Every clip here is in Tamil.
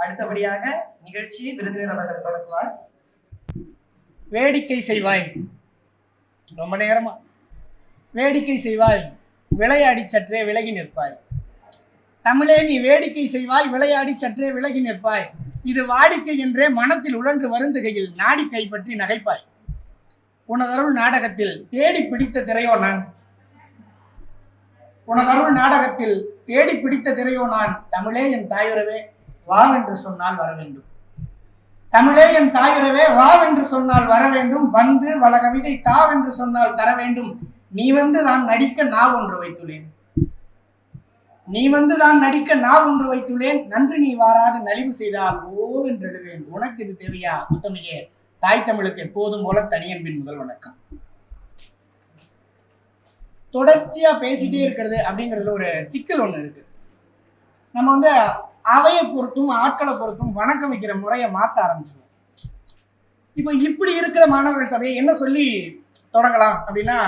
அடுத்தபடியாக நிகழ்ச்சியை விருதுகள் அவர்கள் தொடங்குவார். வேடிக்கை செய்வாய், ரொம்ப நேரமா வேடிக்கை செய்வாய், விளையாடி சற்றே விலகி நிற்பாய். தமிழே நீ வேடிக்கை செய்வாய், விளையாடி சற்றே விலகி நிற்பாய். இது வாடிக்கை என்றே மனத்தில் உழன்று வருந்துகையில் நாடி கைப்பற்றி நகைப்பாய். உனதருள் நாடகத்தில் தேடி பிடித்த திரையோ நான், உனதருள் நாடகத்தில் தேடி பிடித்த திரையோ நான். தமிழே என் தாயுறவே வாவென்று சொன்னால் வர வேண்டும். தமிழே என் தாயுறவே வாவென்று சொன்னால் வர வேண்டும். வந்து வள கவிதை தாவென்று சொன்னால் தர வேண்டும். நீ வந்து நான் நடிக்க நான் ஒன்று வைத்துள்ளேன், நீ வந்து நான் நடிக்க நான் ஒன்று வைத்துள்ளேன். நன்று நீ வாராது நலிவு செய்தால் ஓவென்றெழுவேன். உனக்கு இது தேவையா உத்தமையே? தாய் தமிழுக்கு எப்போதும் போல தனியன்பின் முதல் வணக்கம். தொடர்ச்சியா பேசிட்டே இருக்கிறது அப்படிங்கிறதுல ஒரு சிக்கல் ஒண்ணு இருக்கு. நம்ம வந்து அவையை பொறுத்தும் ஆட்களை பொறுத்தும் வணக்கம் வைக்கிற முறையை மாற்ற ஆரம்பிச்சிடுவோம். இப்போ இப்படி இருக்கிற மாணவர்கள் சபையை என்ன சொல்லி தொடங்கலாம் அப்படின்னா,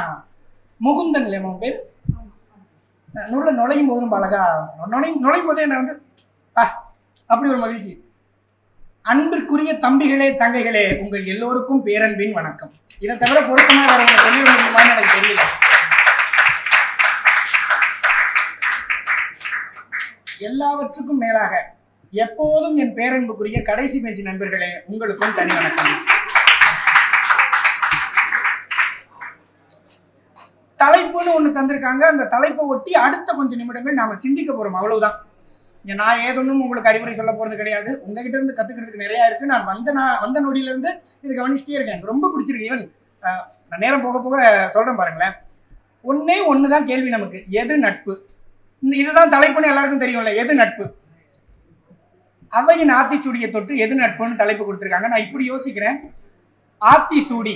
முகுந்தன் இல்லையா பேர், நுழையும் போதும் அழகா நுழையும் போதே என்ன வந்து அப்படி ஒரு மகிழ்ச்சி. அன்பிற்குரிய தம்பிகளே தங்கைகளே, உங்கள் எல்லோருக்கும் பேரன்பின் வணக்கம். இதை தவிர பொருத்தமா வேற ஒன்று சொல்லி முடியுமான்னு எனக்கு தெரியல. எல்லாவற்றுக்கும் மேலாக எப்போதும் என் பேரன்புக்குரிய கடைசி பெஞ்சி நண்பர்களே, உங்களுக்கும் தனி வணக்கம். தலைப்புன்னு ஒண்ணு தந்திருக்காங்க. அந்த தலைப்பை ஒட்டி அடுத்த கொஞ்சம் நிமிடங்கள் நாம சிந்திக்க போறோம், அவ்வளவுதான். நான் ஏதொன்னும் உங்களுக்கு அறிவுரை சொல்ல போறது கிடையாது. உங்ககிட்ட இருந்து கத்துக்கிறதுக்கு நிறைய இருக்கு. நான் வந்த நொடியில இருந்து இது கவனிச்சுட்டே இருக்கேன். எனக்கு ரொம்ப பிடிச்சிருக்கு. ஈவன் நான் நேரம் போக போக சொல்றேன் பாருங்களேன். ஒன்னே ஒண்ணுதான் கேள்வி நமக்கு, எது நட்பு? இதுதான் தலைப்புன்னு எல்லாருக்கும் தெரியும்ல, எது நட்பு? அவையின் ஆத்திச்சூடியை தொட்டு எது நட்புன்னு தலைப்பு கொடுத்திருக்காங்க. நான் இப்படி யோசிக்கிறேன், ஆத்தி சூடி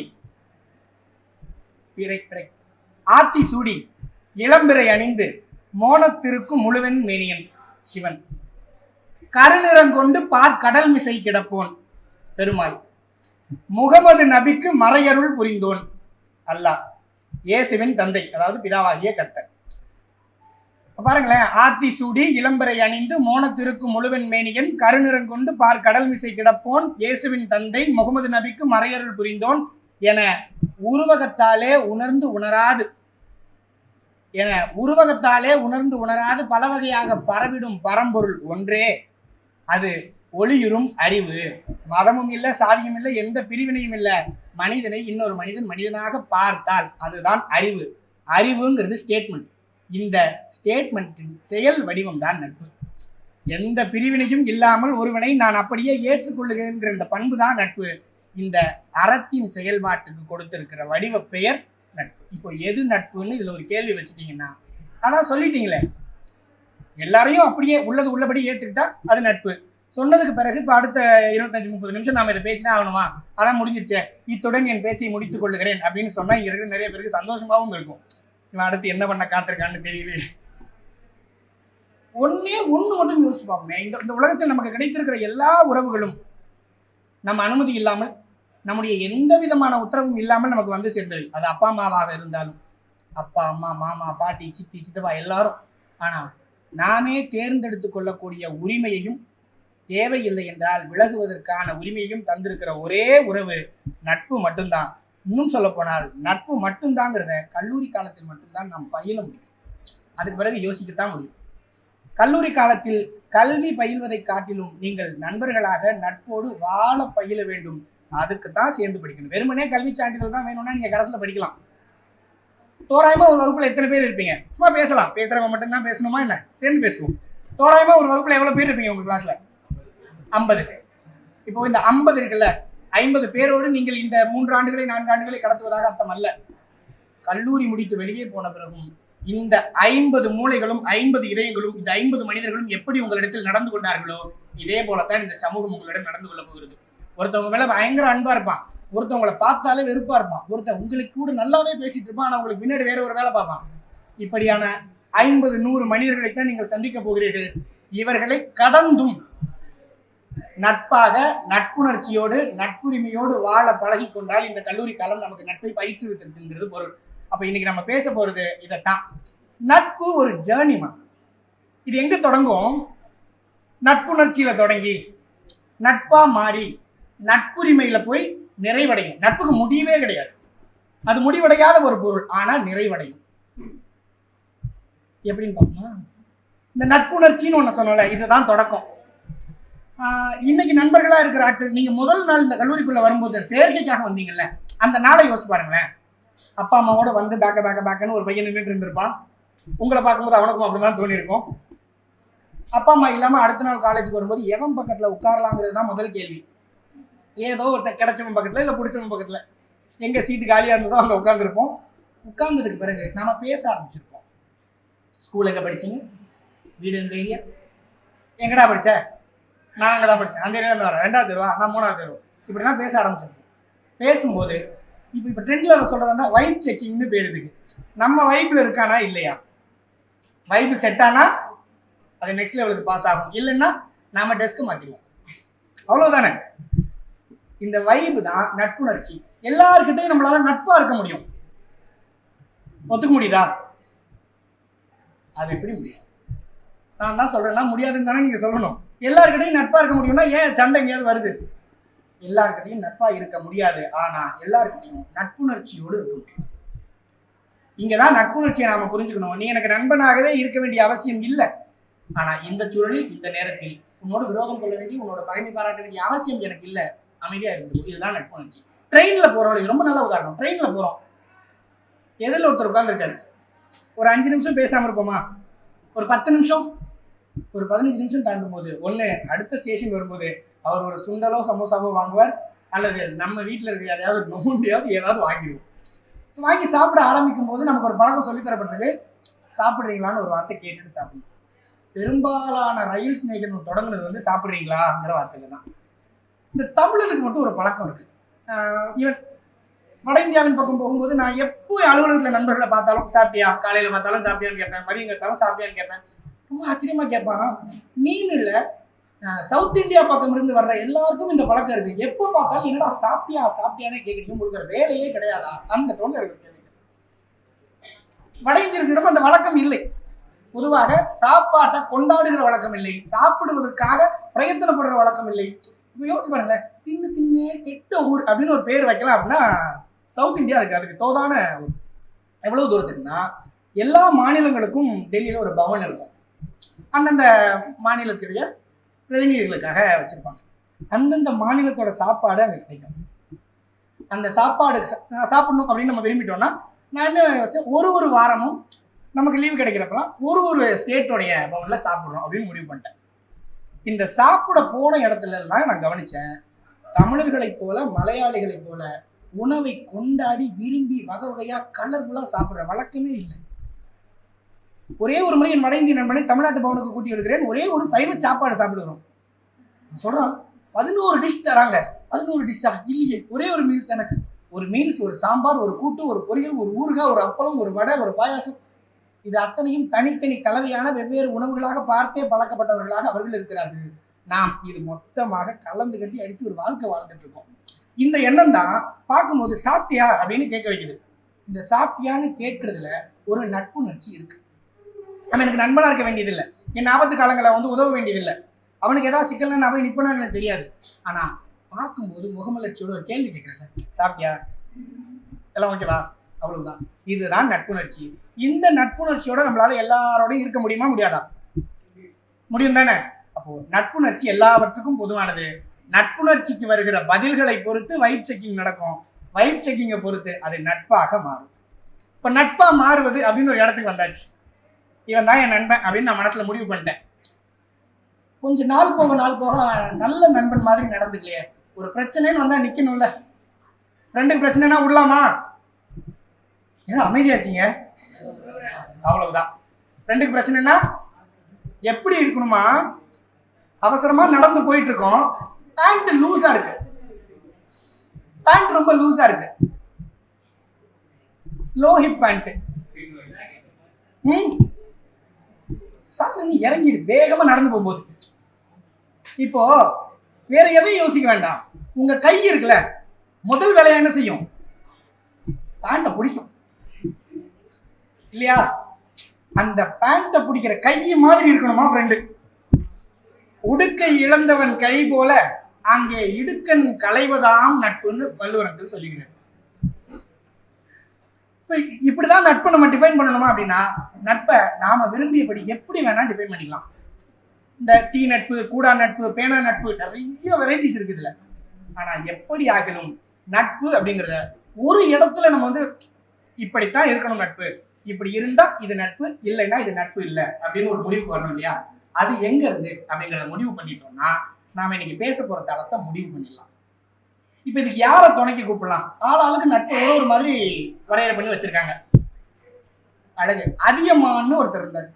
ஆத்தி சூடி இளம்பிறை அணிந்து மோனத்திருக்கும் முழுவன் மேனியன் சிவன். கருநிறங்கொண்டு கடல் மிசை கிடப்போன் பெருமாள். முகமது நபிக்கு மறையருள் புரிந்தோன் அல்லாஹ், இயேசுவின் தந்தை, அதாவது பிதாவாகிய கர்த்தர். பாருங்களேன், ஆத்தி சூடி இளம்பரை அணிந்து மோனத்திருக்கும் முழுவன் மேனியன், கருநிறங்கொண்டு கடல் மிசை கிடப்போன், இயேசுவின் தந்தை, முகமது நபிக்கு மறையருள் புரிந்தோன் என உருவகத்தாலே உணர்ந்து உணராது பல வகையாக பரவிடும் பரம்பொருள் ஒன்றே. அது ஒளியுறும் அறிவு. மதமும் இல்லை, சாதியும் இல்லை, எந்த பிரிவினையும் இல்லை. மனிதனை இன்னொரு மனிதன் மனிதனாக பார்த்தால் அதுதான் அறிவு. அறிவுங்கிறது ஸ்டேட்மெண்ட். இந்த ஸ்டேட்மெண்ட்டின் செயல் வடிவம் தான் நட்பு. எந்த பிரிவினையும் இல்லாமல் ஒருவனை நான் அப்படியே ஏற்றுக்கொள்ளுகிறேன் இந்த பண்பு தான் நட்பு. இந்த அறத்தின் செயல்பாட்டுக்கு கொடுத்திருக்கிற வடிவ பெயர் நட்பு. இப்போ எது நட்புன்னு இதுல ஒரு கேள்வி வச்சுட்டீங்கன்னா, அதான் சொல்லிட்டீங்களே, எல்லாரையும் அப்படியே உள்ளது உள்ளபடி ஏத்துக்கிட்டா அது நட்பு. சொன்னதுக்கு பிறகு இப்போ அடுத்த 25-30 நிமிஷம் நாம இதை பேசினா ஆகணுமா? அதான் முடிஞ்சிருச்சே, இத்துடன் என் பேச்சை முடித்துக் கொள்ளுகிறேன் அப்படின்னு சொன்னா இங்க இருக்கிற நிறைய பேருக்கு சந்தோஷமாவும் இருக்கும். இவன் அடுத்து என்ன பண்ண காத்திருக்கான்னு தெரியல. ஒண்ணு மட்டும் யோசிச்சு பார்ப்போமே, இந்த உலகத்தில் நமக்கு கிடைத்திருக்கிற எல்லா உறவுகளும் நம்ம அனுமதி இல்லாமல், நம்முடைய எந்த விதமான உத்தரவும் இல்லாமல் நமக்கு வந்து சேர்ந்தது. அது அப்பா அம்மாவாக இருந்தாலும், அப்பா அம்மா மாமா பாட்டி சித்தி சித்தப்பா எல்லாரும். ஆனா நாமே தேர்ந்தெடுத்து கொள்ளக்கூடிய உரிமையையும், தேவையில்லை என்றால் விலகுவதற்கான உரிமையையும் தந்திருக்கிற ஒரே உறவு நட்பு மட்டும்தான். இன்னும் சொல்ல போனால் நட்பு மட்டும்தாங்கிறத கல்லூரி காலத்தில் மட்டும்தான் நாம் பயில முடியும். அதுக்கு பிறகு யோசிக்கத்தான் முடியும். கல்லூரி காலத்தில் கல்வி பயில்வதை காட்டிலும் நீங்கள் நண்பர்களாக நட்போடு வாழ பயில வேண்டும். அதுக்கு தான் சேர்ந்து படிக்கணும். வெறுமனே கல்வி சான்றிதழ் தான் வேணும்னா நீங்க கரஸ்ல படிக்கலாம். தோராயமா ஒரு வகுப்புல எத்தனை பேர் இருப்பீங்க? சும்மா பேசலாம், பேசுறவங்க மட்டும்தான் பேசணுமா என்ன? சேர்ந்து பேசுவோம். தோராயமா ஒரு வகுப்புல எவ்வளவு பேர் இருப்பீங்க உங்க கிளாஸ்ல? 50. இப்போ இந்த 50 இருக்குல்ல, 50 பேரோடு நீங்கள் இந்த 3 ஆண்டுகளை 4 ஆண்டுகளை கடத்துவதாக அர்த்தம் அல்ல. கல்லூரி முடித்து வெளியே போன பிறகும் இந்த 50 மூளைகளும் 50 இதயங்களும் இந்த 50 மனிதர்களும் எப்படி உங்களிடத்தில் நடந்து கொண்டார்களோ இதே போலத்தான் இந்த சமூகம் உங்களிடம் நடந்து கொள்ள போகிறது. ஒருத்தவங்க மேல பயங்கர அன்பா இருப்பான், ஒருத்தவங்களை பார்த்தாலே வெறுப்பா இருப்பான், ஒருத்தன் உங்களுக்கு கூட நல்லாவே பேசிட்டு இருப்பான், ஆனா உங்களுக்கு பின்னாடி வேற ஒரு வேலை பார்ப்பான். இப்படியான 50-100 மனிதர்களைத்தான் நீங்கள் சந்திக்க போகிறீர்கள். இவர்களை கடந்தும் நட்பாக, நட்புணர்ச்சியோடு, நட்புரிமையோடு வாழ பழகி கொண்டால் இந்த கல்லூரி காலம் நமக்கு நட்பை பயிற்றுவித்திருக்கின்றது பொருள். அப்ப இன்னைக்கு நம்ம பேச போறது இதைத்தான். நட்பு ஒரு ஜேர்னிமா. இது எங்க தொடங்கும்? நட்புணர்ச்சியில தொடங்கி நட்பா மாறி நட்புரிமையில போய் நிறைவடையும். நட்புக்கு முடிவே கிடையாது, அது முடிவடையாத ஒரு பொருள், ஆனா நிறைவடையும். எப்படின்னு பார்த்தோம்னா, இந்த நட்புணர்ச்சின்னு ஒண்ணு சொன்னல, இதுதான் தொடக்கம். இன்னைக்கு நண்பர்களா இருக்கிற ஆட்கள், நீங்க முதல் நாள் இந்த கல்லூரிக்குள்ள வரும்போது சேர்க்கைக்காக வந்தீங்கல்ல, அந்த நாளை யோசிச்சு பாருங்களேன். அப்பா அம்மாவோட வந்து பேக்கன்னு ஒரு பையன் நின்றுட்டு இருந்திருப்பான். உங்களை பார்க்கும்போது அவனுக்கும் அப்படிதான் தோணி இருக்கும். அப்பா அம்மா இல்லாம அடுத்த நாள் காலேஜுக்கு வரும்போது எவன் பக்கத்துல உட்காரலாங்கிறது தான் முதல் கேள்வி. ஏதோ ஒருத்தன் கிடைச்சவன் பக்கத்துல இல்ல பிடிச்சவன் பக்கத்துல, எங்க சீட்டு காலியா இருந்ததோ அங்க உட்காந்துருப்போம். உட்கார்ந்ததுக்கு பிறகு நாம பேச ஆரம்பிச்சிருப்போம். ஸ்கூல் எங்க படிச்சீங்க, வீடு எந்த ஏரியா, எங்கடா படிச்ச, நான் அங்கதான் படிச்சேன், அந்த ஏரியா வரேன், 2வது தெருவா, நான் 3வது தெருவா, இப்படிதான் பேச ஆரம்பிச்சிருப்போம். பேசும்போது இப்ப ட்ரெண்ட்ல சொல்றதா வைப் செக்கிங்னு பேர் இதுக்கு. நம்ம வைப்ல இருக்கானா இல்லையா, வைப் செட் ஆனா அது நெக்ஸ்ட் லெவலுக்கு பாஸ் ஆகும், இல்லைன்னா நாம டெஸ்க் மாத்திடுவோம், அவ்வளவுதானே. இந்த வைப் தான் நட்புணர்ச்சி. எல்லாருக்கிட்டையும் நம்மளால நட்பா இருக்க முடியும், ஒத்துக்க முடியுதா? அது எப்படி முடியும்? நான் தான் சொல்றேன்னா முடியாதுன்னு தானே நீங்க சொல்லணும். எல்லாருக்கிட்டையும் நட்பா இருக்க முடியும்னா ஏன் சண்டை எங்கேயாவது வருது? எல்லாருக்கிட்டையும் நட்பா இருக்க முடியாது, ஆனா எல்லாருக்கிட்டையும் நட்புணர்ச்சியோடு இருக்க முடியும். இங்கதான் நட்புணர்ச்சியை நாம புரிஞ்சுக்கணும். நீ எனக்கு நண்பனாகவே இருக்க வேண்டிய அவசியம் இல்லை, ஆனா இந்த சூழலில் இந்த நேரத்தில் உன்னோட விரோதம் கொள்ள வேண்டிய, உன்னோட பகைமை பாராட்ட வேண்டிய அவசியம் எனக்கு இல்லை, அமைதியா இருந்துடும். இதுதான் நட்புணர்ச்சி. ட்ரெயின்ல போறோம், ரொம்ப நல்ல உதாரணம். ட்ரெயின்ல போறோம், எதிரில் ஒருத்தர் உட்கார்ந்துருக்காரு. ஒரு 5 நிமிஷம் பேசாம இருப்போமா? ஒரு 10 நிமிஷம், ஒரு 15 நிமிஷம் தாண்டும் போது ஒண்ணு அடுத்த ஸ்டேஷன் வரும்போது அவர் ஒரு சுண்டலோ சமோசாவோ வாங்குவார், அல்லது நம்ம வீட்டில் இருக்க யாரையாவது நோண்டியாவது ஏதாவது வாங்கிடுவோம். வாங்கி சாப்பிட ஆரம்பிக்கும் போது நமக்கு ஒரு பழக்கம் சொல்லித்தரப்பட்டது, சாப்பிட்றீங்களான்னு ஒரு வார்த்தை கேட்டுட்டு சாப்பிடணும். பெரும்பாலான ரயில் சிநேகிதம் தொடங்குனது வந்து சாப்பிட்றீங்களாங்கிற வார்த்தையில தான். இந்த தமிழனுக்கு மட்டும் ஒரு பழக்கம் இருக்கு. இவன் வட இந்தியாவின் பக்கம் போகும்போது நான் எப்போ அலுவலகத்தில் நண்பர்களை பார்த்தாலும் சாப்பிட்டியா, காலையில பார்த்தாலும் சாப்பிட்டியான்னு கேட்பேன், மதியம் கேட்டாலும் சாப்பிட்டியான்னு கேட்பேன். ரொம்ப ஆச்சரியமா கேட்பான். மீன் இல்லை, சவுத் இந்தியா பக்கம் இருந்து வர்ற எல்லாருக்கும் இந்த பழக்கம் இருக்கு. எப்போ பார்த்தாலும் என்னடா சாப்பிட்டியானே கேட்குறீங்க, உங்களுக்கு வேலையே கிடையாதா, அந்த டோன்ல இருக்கு கேள்வி. வட இந்தியர்களிடம் அந்த வழக்கம் இல்லை. பொதுவாக சாப்பாட்டை கொண்டாடுகிற வழக்கம் இல்லை, சாப்பிடுவதற்காக பிரயத்தனப்படுற வழக்கம் இல்லை. இப்போ யோசிச்சு பாருங்க, தின்னு கெட்ட ஊர் அப்படின்னு ஒரு பேர் வைக்கலாம் அப்படின்னா சவுத் இந்தியா அதுக்கு தோதான எவ்வளவு தூரத்துக்குன்னா, எல்லா மாநிலங்களுக்கும் டெல்லியில ஒரு பவன் இருக்கும், அந்தந்த மாநிலத்துடைய பிரதிநிதிகளுக்காக வச்சிருப்பாங்க. அந்தந்த மாநிலத்தோட சாப்பாடு அங்கே கிடைக்கும். அந்த சாப்பாடு சாப்பிடணும் அப்படின்னு நம்ம விரும்பிட்டோம்னா, நான் என்ன யோசிச்சேன், ஒரு வாரமும் நமக்கு லீவு கிடைக்கிறப்பெல்லாம் ஒரு ஸ்டேட்டோடைய பவன்ல சாப்பிட்றோம் அப்படின்னு முடிவு பண்ணிட்டேன். இந்த சாப்பிட போன இடத்துல எல்லாம் நான் கவனிச்சேன், தமிழர்களைப் போல மலையாளிகளைப் போல உணவை கொண்டாடி விரும்பி வகை வகையா கலர்ஃபுல்லா சாப்பிட்ற வழக்கமே இல்லை. ஒரே ஒரு முறை என் வட இந்திய நண்பனை தமிழ்நாட்டு பவனுக்கு கூட்டி எடுக்கிறேன், ஒரே ஒரு சைவ சாப்பாடு சாப்பிடுறோம். சொல்றான் 11 டிஷ் தராங்க. 11 டிஷ்ஷா? இல்லையே, ஒரே ஒரு மீல் தானே. ஒரு மீல்ஸ், ஒரு சாம்பார், ஒரு கூட்டு, ஒரு பொரியல், ஒரு ஊறுகாய், ஒரு அப்பளம், ஒரு வடை, ஒரு பாயாசம், இது அத்தனையும் தனித்தனி கலவையான வெவ்வேறு உணவுகளாக பார்த்தே பழக்கப்பட்டவர்களாக அவர்கள் இருக்கிறார்கள். நாம் இது மொத்தமாக கலந்து கட்டி அடிச்சு ஒரு வாழ்க்கை வாழ்ந்துட்டு இருக்கோம். இந்த எண்ணம் தான் பார்க்கும்போது சாப்பிட்டியா அப்படின்னு கேட்க வைக்குது. இந்த சாப்பிட்டியான்னு கேட்கறதுல ஒரு நட்புணர்ச்சி இருக்கு. அவன் எனக்கு நண்பனா இருக்க வேண்டியதில்லை, என் ஆபத்து காலங்களை வந்து உதவ வேண்டியதில்லை, அவனுக்கு ஏதாவது சிக்கல்னா அவன் நிற்பனா எனக்கு தெரியாது. ஆனா பார்க்கும்போது முகமலர்ச்சியோட ஒரு கேள்வி கேட்கறாங்க, சாப்பிட்டியா, எல்லாம் ஓகேவா, அவ்வளவுதான். இதுதான் நட்புணர்ச்சி. இந்த நட்புணர்ச்சியோட நம்மளால எல்லாரோடையும் இருக்க முடியுமா, முடியாதா? முடியும் தானே. அப்போ நட்புணர்ச்சி எல்லாவற்றுக்கும் பொதுவானது. நட்புணர்ச்சிக்கு வருகிற பதில்களை பொறுத்து வைப் செக்கிங் நடக்கும், வைப் செக்கிங்கை பொறுத்து அது நட்பாக மாறும். இப்ப நட்பா மாறுவது அப்படின்னு ஒரு இடத்துக்கு வந்தாச்சு. இவன் தான் என் நண்பன் அப்படின்னு நான் மனசுல முடிவு பண்ணிட்டேன். கொஞ்ச நாள் போக நல்ல நண்பன் மாதிரி நடந்துக்கலையே. ஒரு பிரச்சனைன்னு வந்தா நிக்கணும்ல. ஃப்ரெண்டுக்கு பிரச்சனைனா விடலாமா? ஏன்னா அமைதியா இருக்கீங்க, அவ்வளவுதான். ஃப்ரெண்டுக்கு பிரச்சனைனா எப்படி இருக்கணுமா? அவசரமா நடந்து போயிட்டு இருக்கோம், பேண்ட் லூஸா இருக்கு, பேண்ட் ரொம்ப லூஸா இருக்கு, லோ ஹிப் பேண்ட், சன்னு இறங்கிடுது வேகமா நடந்து போகும்போது. இப்போ வேற எதையும் யோசிக்க வேண்டாம், உங்க கை இருக்குல்ல, முதல் வேலையா என்ன செய்யும்? பேண்ட பிடிக்கும் இல்லையா? அந்த பேண்ட பிடிக்கிற கை மாதிரி இருக்கணுமா ஃப்ரெண்டு? உடுக்கை இழந்தவன் கை போல அங்கே இடுக்கண் களைவதாம் நட்புன்னு வள்ளுவரத்தில் சொல்லுகிறார். இப்படிதான் நட்பை நம்ம டிஃபைன் பண்ணணுமா அப்படின்னா, நட்பை நாம விரும்பியபடி எப்படி வேணா டிஃபைன் பண்ணிக்கலாம். இந்த டீ நட்பு, கூடா நட்பு, பேனா நட்பு, நிறைய வெரைட்டிஸ் இருக்குது இதுல. ஆனா எப்படி ஆகணும் நட்பு அப்படிங்கிறத ஒரு இடத்துல நம்ம வந்து இப்படித்தான் இருக்கணும், நட்பு இப்படி இருந்தா இது நட்பு, இல்லைன்னா இது நட்பு இல்லை அப்படின்னு ஒரு முடிவுக்கு வரணும் இல்லையா? அது எங்க இருந்து அப்படிங்கிறத முடிவு பண்ணிட்டோம்னா நாம இன்னைக்கு பேச போற தளத்தை முடிவு பண்ணிடலாம். இப்ப இதுக்கு யாரை துணைக்கு கூப்பிடலாம்? ஆளாளுக்கு நட்பு ஒரு மாதிரி வரையறை பண்ணி வச்சிருக்காங்க. அழகு அதியமான்னு ஒருத்தர் இருந்தார்.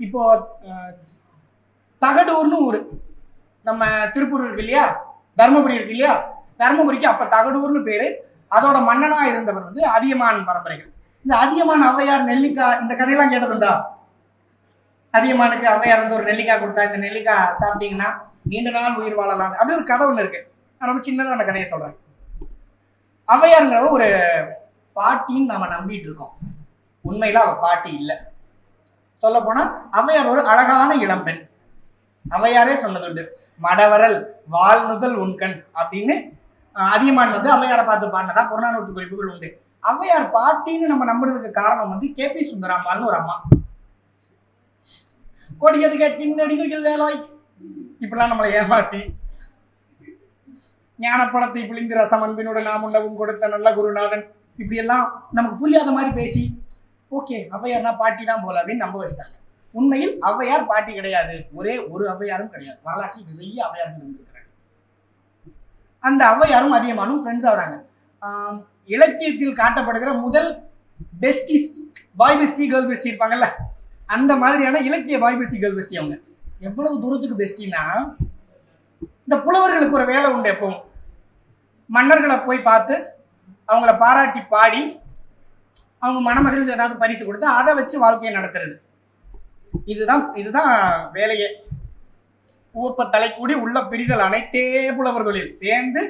இப்போ தகடூர்னு ஊரு நம்ம திருப்பூர் இருக்கு இல்லையா, தர்மபுரி இருக்கு இல்லையா, தர்மபுரிக்கு அப்ப தகடூர்னு பேரு. அதோட மன்னனா இருந்தவர் வந்து அதியமான் பரம்பரைகள். இந்த அதியமான் ஔவையார் நெல்லிக்காய், இந்த கதையெல்லாம் கேட்டதுண்டா? அதியமானுக்கு ஔவையார் வந்து ஒரு நெல்லிக்காய் கொடுத்தா, இந்த நெல்லிக்காய் சாப்பிட்டீங்கன்னா நீண்ட நாள் உயிர் வாழலாம், அப்படி ஒரு கதை ஒண்ணு இருக்கு. ரொம்ப சின்னதா அந்த கதையை சொல்றேன். ஔவையாருங்கிறவ ஒரு பாட்டின்னு நாம நம்பிட்டு இருக்கோம். உண்மையில அவ பாட்டி இல்லை. சொல்ல போனா ஔவையார் ஒரு அழகான இளம்பெண். ஔவையாரே சொன்னதுண்டு, மடவரல் வாழ்நுதல் உண்கண் அப்படின்னு அதியமான் வந்து ஔவையாரை பார்த்து பாடினதா புறநானூற்று குறிப்புகள் உண்டு. ஔவையார் பாட்டின்னு நம்ம நம்புறதுக்கு காரணம் வந்து KP சுந்தராம்பாள்னு ஒரு அம்மா. கொடியது கேட்கின் நடிகைகள் வேலாய் இப்பெல்லாம் நம்மளை ஏமாற்றி ஞானப்பழத்தை பிழிந்து ரசம் அன்பினுடன் நாம் உண்ணவும் கொடுத்த நல்ல குருநாதன் இப்படி எல்லாம் நமக்கு புரியாத மாதிரி பேசி ஓகே ஔவையார்னா பாட்டி தான் போல அப்படின்னு நம்ப வச்சுட்டாங்க. உண்மையில் ஔவையார் பாட்டி கிடையாது. ஒரே ஒரு ஔவையாரும் கிடையாது. வரலாற்றில் நிறைய ஔவையார்கள் இருந்திருக்கிறாங்க. அந்த ஔவையாரும் அதியமானும் ஃப்ரெண்ட்ஸ் ஆகுறாங்க. இலக்கியத்தில் காட்டப்படுகிற முதல் besties, boy bestie girl bestie இருப்பாங்கல்ல, அந்த மாதிரியான இலக்கிய பாய் பெஸ்டி கேர்ள் பெஸ்டி. அவங்க எவ்வளவு தூரத்துக்கு பெஸ்டின்னா, இந்த புலவர்களுக்கு ஒரு வேலை உண்டு. எப்பவும் மன்னர்களை போய் பார்த்து அவங்கள பாராட்டி பாடி அவங்க மணமகளுக்கு ஏதாவது பரிசு கொடுத்து அதை வச்சு வாழ்க்கையை நடத்துறது. இதுதான் வேலையே. ஊப்ப தலை கூடி உள்ள பிரிதல் அனைத்தே புலவர் தொழில். சேர்ந்து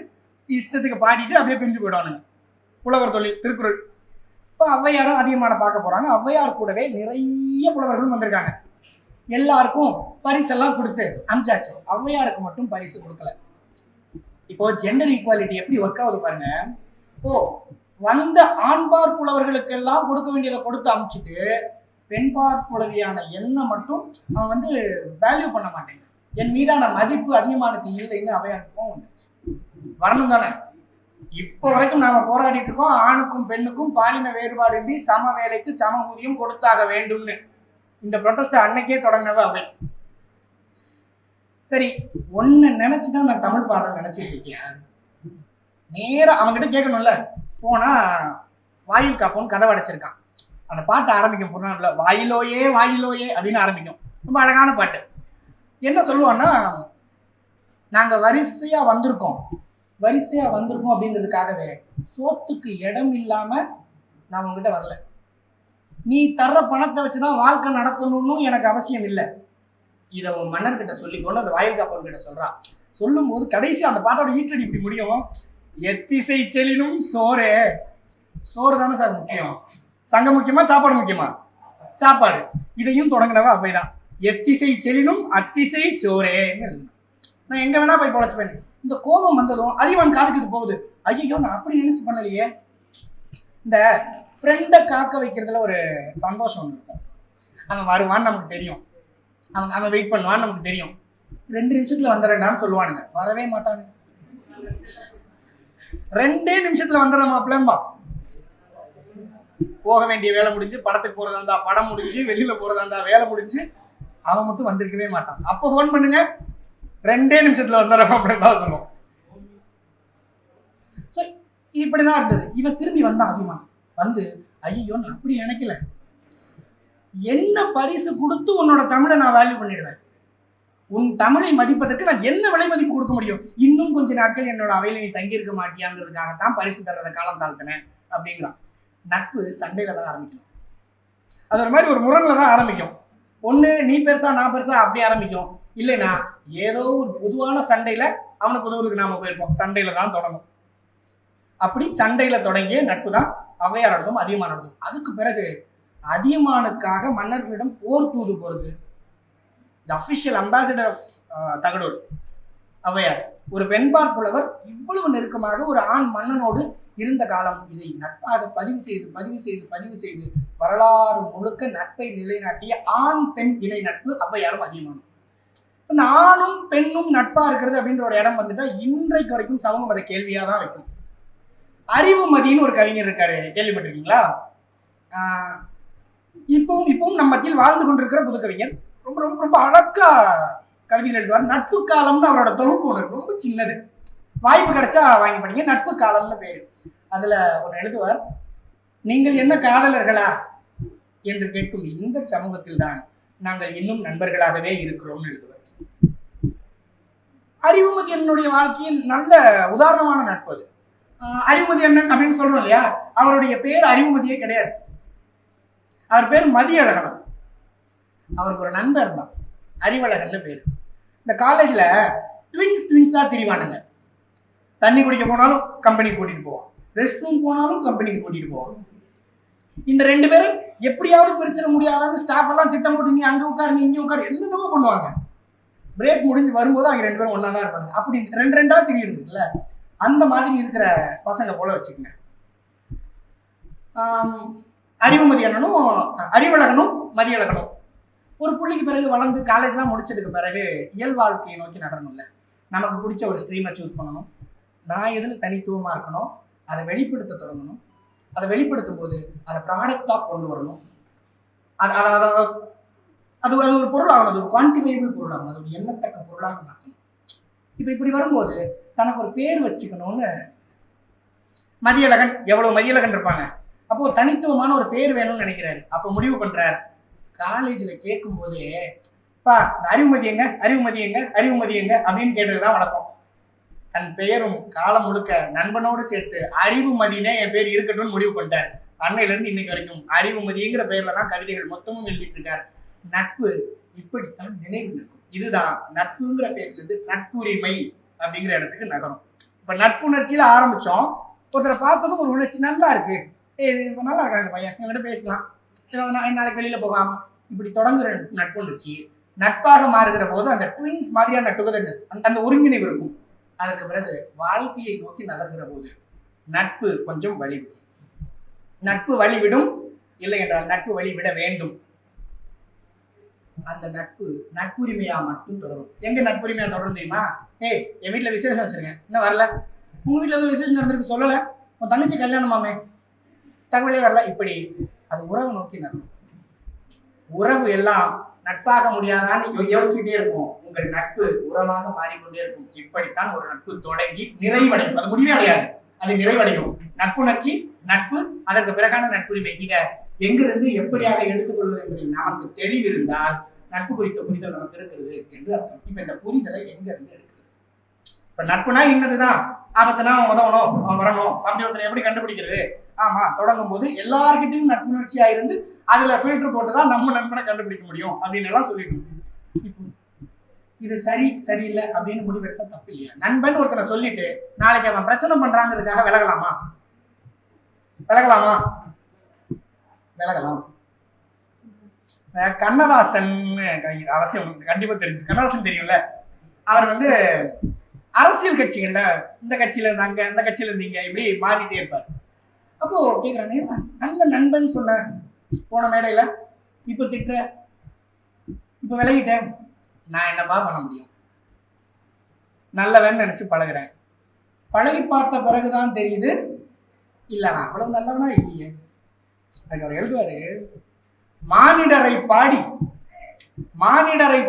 இஷ்டத்துக்கு பாடிட்டு அப்படியே பிரிஞ்சு போயிடுவானுங்க. புலவர் தொழில் திருக்குறள். இப்போ ஔவையாரும் அதியமான பார்க்க போறாங்க. ஔவையார் கூடவே நிறைய புலவர்களும் வந்திருக்காங்க. எல்லாருக்கும் பரிசெல்லாம் கொடுத்து அனுப்பிச்சாச்சு. ஔவையாருக்கு மட்டும் பரிசு கொடுக்கல. இப்போ ஜெண்டர் ஈக்குவாலிட்டி எப்படி ஒர்க் ஆகுது பாருங்க. இப்போ வந்த ஆண்பார் புலவர்களுக்கெல்லாம் கொடுக்க வேண்டியதை கொடுத்து அனுப்பிச்சிட்டு பெண்பார் புலவியான என்ன மட்டும் அவன் வந்து வேல்யூ பண்ண மாட்டேங்க. என் மீதான மதிப்பு அதிகமானது இல்லைன்னு ஔவையாருக்கும் வந்துருச்சு. வரணும் தானே? இப்போ வரைக்கும் நாம போராடிட்டு இருக்கோம். ஆணுக்கும் பெண்ணுக்கும் பாலின வேறுபாடின்றி சம வேலைக்கு சம ஊதியம் கொடுத்தாக வேண்டும்னு. இந்த ப்ரொட்டஸ்ட் அன்னைக்கே தொடங்கினவ அவை. சரி, ஒன்னு நினைச்சுதான் நான் தமிழ் பாடுறேன்னு நினைச்சிட்டு இருக்கேன். நேரா அவன்கிட்ட கேட்கணும்ல. போனா வாயில் காப்போன்னு கதவை அடைச்சிருக்கான். அந்த பாட்டு ஆரம்பிக்கும் புறநானூறுல, வாயிலோயே வாயிலோயே அப்படின்னு ஆரம்பிக்கும். ரொம்ப அழகான பாட்டு. என்ன சொல்லுவான்னா, நாங்க வரிசையா வந்திருக்கோம் அப்படிங்கிறதுக்காகவே சோத்துக்கு இடம் இல்லாம நான் உங்ககிட்ட வரல. நீ தர்ற பணத்தை வச்சுதான் வாழ்க்கை நடத்தணும்னு எனக்கு அவசியம் இல்லை. இதை உன் மன்னர்கிட்ட சொல்லிக்கொண்டு அந்த வாயில் காப்பவன் கிட்ட சொல்றா. சொல்லும் போது கடைசி அந்த பாட்டோட ஈற்றடி இப்படி முடியும். எத்திசை செலினும் சோறே. சோறு தானே சார் முக்கியம். சங்கம் முக்கியமா சாப்பாடு முக்கியமா? சாப்பாடு. இதையும் தொடங்கினவ அவைதான். எத்திசை செலினும் அத்திசை சோரே. நான் எங்க வேணா போய் பொழைச்சுப்பேன். இந்த கோபம் வந்ததும் அதிகமான காதுக்கு போகுது. ஐயோ நான் அப்படி நினைச்சு பண்ணலையே. இந்த ஃப்ரெண்டை காக்க வைக்கிறதுல ஒரு சந்தோஷம் ஒன்று இருக்கும். அவன் வருவான்னு நமக்கு தெரியும். அவன் வெயிட் பண்ணுவான்னு நமக்கு தெரியும். 2 நிமிஷத்துல வந்துடுறேன்டான்னு சொல்லுவானுங்க. வரவே மாட்டானுங்க. 2 நிமிஷத்துல வந்துடுற மாப்பிள்ளம்பா. போக வேண்டிய வேலை முடிஞ்சு, படத்துக்கு போறதா இருந்தா படம் முடிஞ்சு, வெளியில போறதா இருந்தா வேலை முடிஞ்சு, அவன் மட்டும் வந்திருக்கவே மாட்டான். அப்போ ஃபோன் பண்ணுங்க, 2 நிமிஷத்துல வந்துடுறோம் அப்படின்னு தான் சொல்லுவோம். ஸோ இப்படிதான் இருந்தது. இவன் திரும்பி வந்தான். அதிகமா வந்து, ஐயோ நான் அப்படி நினைக்கல, என்ன பரிசு கொடுத்து உன்னோட தமிழை நான் வேல்யூ பண்ணிடுவேன். உன் தமிழை மதிப்பதற்கு நான் என்ன விலை மதிப்பு கொடுக்க முடியும்? இன்னும் கொஞ்ச நாட்கள் என்னோட அவையில நீ தங்கியிருக்க மாட்டியாங்கிறதுக்காகத்தான் பரிசு தர்றதை காலம் தாழ்த்தினேன் அப்படிங்கிறான். நட்பு சண்டையில தான் ஆரம்பிக்கும். அது ஒரு மாதிரி ஒரு முரண்ல தான் ஆரம்பிக்கும். ஒண்ணு நீ பெருசா நான் பெருசா அப்படி ஆரம்பிக்கும். இல்லைன்னா ஏதோ ஒரு பொதுவான சண்டையில அவனுக்கு உதவுறதுக்கு நாம போயிருப்போம். சண்டையில தான் தொடங்கும். அப்படி சண்டையில தொடங்கிய நட்பு தான் ஔவையாரோடதும் அதியமானோடதும். அதுக்கு பிறகு அதியமானுக்காக மன்னர்களிடம் போர் தூது போறது. The official ambassador of Thagadur. Avvaiyar. ஒரு பெண்பார் புலவர் இவ்வளவு நெருக்கமாக ஒரு ஆண் மன்னனோடு இருந்த காலம், இதை நட்பாக பதிவு செய்து வரலாறு முழுக்க நட்பை நிலைநாட்டிய ஆண் பெண் இணை நட்பு ஔவையாரும் அதிகமானது. இந்த ஆணும் பெண்ணும் நட்பா இருக்கிறது அப்படின்ற ஒரு இடம் வந்துட்டா இன்றைக்கு வரைக்கும் சமூகம் அதை கேள்வியா தான் வைக்கும். அறிவுமதின்னு ஒரு கவிஞர் இருக்காரு, கேள்விப்பட்டிருக்கீங்களா? இப்பவும் நம்ம மத்தியில் வாழ்ந்து கொண்டிருக்கிற புது கவிஞர். ரொம்ப ரொம்ப ரொம்ப அழகா கவிதைகள் எழுதுவார். நட்பு காலம்னு அவரோட தொகுப்பு ஒன்று ரொம்ப சின்னது, வாய்ப்பு கிடைச்சா வாங்கி படிங்க. நட்பு காலம்னு பேரு. அதுல ஒன்று எழுதுவார், நீங்கள் என்ன காதலர்களா என்று கேட்கும் இந்த சமூகத்தில் தான் நாங்கள் இன்னும் நண்பர்களாகவே இருக்கிறோம்னு எழுதுவார். அறிவுமதி என்னுடைய வாழ்க்கையில் நல்ல உதாரணமான நட்பு அது. அறிவுமதி அண்ணன் அப்படின்னு சொல்றோம் இல்லையா, அவருடைய பேர் அறிவுமதியே கிடையாது, அவர் பேர் மதியழகன். அவருக்கு ஒரு நண்பர் தான் அறிவழகன் பேரு. இந்த காலேஜ்ல ட்வின்ஸா திரிவானுங்க. தண்ணி குடிக்க போனாலும் கம்பெனிக்கு கூட்டிட்டு போவான், ரெஸ்ட் ரூம் போனாலும் கம்பெனிக்கு கூட்டிட்டு போவான். இந்த ரெண்டு பேரும் எப்படியாவது பிரிச்சிட முடியாதான்னு ஸ்டாஃப் எல்லாம் திட்டம் போட்டு நீ அங்க உட்காரு, நீ இங்க உட்காரு, என்னென்னவோ பண்ணுவாங்க. பிரேக் முடிஞ்சு வரும்போது அவங்க ரெண்டு பேரும் ஒன்னா தான் இருப்பாங்க. அப்படி ரெண்டா திரியிறது இருக்குல்ல, அந்த மாதிரி இருக்கிற பசங்க போல வச்சுக்கோங்க. அறிவுமதி அண்ணனும் அறிவழகனும் மதியழகனும் ஒரு புள்ளிக்கு பிறகு வளர்ந்து காலேஜ்லாம் முடிச்சதுக்கு பிறகு இயல் வாழ்க்கையை நோக்கி நகரணும்ல. நமக்கு பிடிச்ச ஒரு ஸ்ட்ரீமை சூஸ் பண்ணணும், நான் எதில் தனித்துவமாக இருக்கணும், அதை வெளிப்படுத்த தொடங்கணும். அதை வெளிப்படுத்தும் போது அதை ப்ராடக்டாக கொண்டு வரணும். அது ஒரு பொருள் ஆகணும், அது ஒரு குவான்டிஃபைபிள் பொருள் ஆகணும், அது ஒரு எண்ணத்தக்க பொருளாக மாற்றணும். இப்போ இப்படி வரும்போது தனக்கு ஒரு பேர் வச்சுக்கணும்னு மதியழகன், எவ்வளவு மதியழகன் இருப்பாங்க, அப்போ தனித்துவமான ஒரு பேர் வேணும்னு நினைக்கிறாரு. அப்போ முடிவு பண்றாரு, காலேஜில் கேட்கும் போதே பா அறிவுமதி எங்க அப்படின்னு கேட்டதுதான் வழக்கம். தன் பெயரும் காலம் முழுக்க நண்பனோடு சேர்த்து அறிவுமதினே என் பேர் இருக்கட்டும்னு முடிவு பண்ணிட்டார். அன்னையில இருந்து இன்னைக்கு வரைக்கும் அறிவுமதிங்கிற பேர்ல தான் கவிதைகள் மொத்தமும் எழுதிட்டு இருக்காரு. நட்பு இப்படித்தான் நினைவு நிற்கும். இதுதான் நட்புங்கிற ஃபேஸ்ல இருந்து நட்புரிமை அப்படிங்கிற இடத்துக்கு நகரும். இப்ப நட்புணர்ச்சியில ஆரம்பிச்சோம். ஒருத்தரை பார்த்ததும் ஒரு உணர்ச்சி, நல்லா இருக்கு, இது நல்லா இருக்கா இந்த பையன், என்கிட்ட பேசலாம், நாளைக்கு வெளியில போகாம, இப்படி தொடங்குற நட்புணர்ச்சி நட்பாக மாறுகிற போது அந்த ட்வின்ஸ் மாதிரியான டுகெதர்னஸ், அந்த ஒருங்கிணைவு இருக்கும். அதற்கு பிறகு வாழ்க்கையை நோக்கி நகர்கிற போது நட்பு கொஞ்சம் வழிவிடும். நட்பு வழிவிடும், இல்லை என்றால் நட்பு வழிவிட வேண்டும். அந்த நட்பு நட்புரிமையா மட்டும் தொடரும். எங்க நட்புரிமையா தொடரும் தெரியுமா? என் வீட்டுல விசேஷம் வச்சிருக்கேன், இன்னும் வரல, உங்க வீட்டுல ஏதோ விசேஷம் நடந்திருக்கு சொல்லல, உன் தங்கச்சி கல்யாணமாமே, தகவலே வரல. இப்படி அது உறவு நோக்கி நகரும். உறவு எல்லாம் நட்பாக முடியாதான்னு யோசிச்சுக்கிட்டே இருக்கும். உங்கள் நட்பு உறவாக மாறிக்கொண்டே இருக்கும். இப்படித்தான் ஒரு நட்பு தொடங்கி நிறைவடையும். அது முடிவே அடையாது, அது நிறைவடையும். நட்புணர்ச்சி, நட்பு, அதற்கு பிறகான நட்புரிமை. இத எங்கிருந்து எப்படியாக எடுத்துக்கொள்வது என்பதில் நமக்கு தெளிவு இருந்தால் நட்பு குறித்த புரிதல் நமக்கு இருக்கிறது என்று அர்த்தம். இப்ப இந்த புரிதலை எங்க இருந்து எடுக்கிறது? இப்ப நட்புனா இன்னதுதான், ஆபத்துனா உதவணும், வரணும் அப்படி ஒருத்தனை எப்படி கண்டுபிடிக்கிறது? ஆமா, தொடங்கும் போது எல்லார்கிட்டையும் நட்புணர்ச்சியா இருந்து அதுல ஃபில்டர் போட்டுதான் நம்ம நண்பனை கண்டுபிடிக்க முடியும் அப்படின்னு எல்லாம் சொல்லிட்டு, இது சரி சரியில்லை அப்படின்னு முடிவெடுத்தா தப்பு இல்லையா? நண்பன் ஒருத்தனை சொல்லிட்டு நாளைக்கு அவன் பிரச்சனை பண்றாங்கிறதுக்காக விலகலாமா? விலகலாம். கண்ணதாசன் அவசியம் கண்டிப்பா தெரிஞ்சு, கண்ணதாசன் தெரியும்ல, அவர் அரசியல் கட்சிகள்ல இந்த கட்சியில இருந்தாங்க, அந்த கட்சியில இருந்தீங்க, இப்படி மாறிட்டே இருப்பார். அப்போ கேக்குறாங்க, நல்ல நண்பன் சொன்ன போன மேடையில இப்ப திட்ட, இப்ப விலகிட்டேன், நான் என்னப்பா பண்ண முடியும்? நல்லவன் நினைச்சு பழகுறேன், பழகி பார்த்த பிறகுதான் தெரியுது இல்ல நான் அவ்வளவு நல்லவனா இல்லையே. அதுக்கு அவர் எழுதுவாரு, மானிடரை